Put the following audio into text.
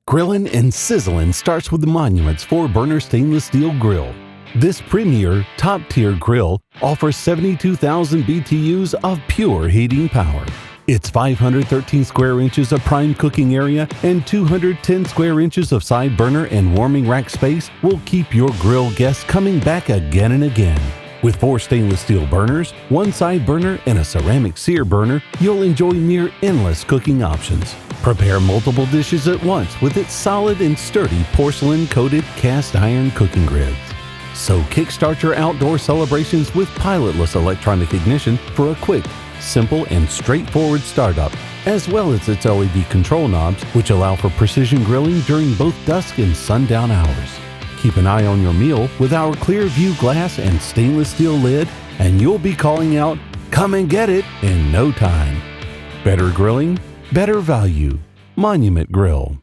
Grillin' and sizzlin' starts with the Monument's 4-burner stainless steel grill. This premier, top-tier grill offers 72,000 BTUs of pure heating power. Its 513 square inches of prime cooking area and 210 square inches of side burner and warming rack space will keep your grill guests coming back again and again. With 4 stainless steel burners, 1 side burner, and a ceramic Sear burner, you'll enjoy near endless cooking options. Prepare multiple dishes at once with its solid and sturdy porcelain-coated cast iron cooking grids. So kickstart your outdoor celebrations with pilotless electronic ignition for a quick, simple, and straightforward startup, as well as its LED control knobs, which allow for precision grilling during both dusk and sundown hours. Keep an eye on your meal with our ClearView glass and stainless steel lid, and you'll be calling out, "Come and get it," in no time. Better grilling, better value. Monument Grill.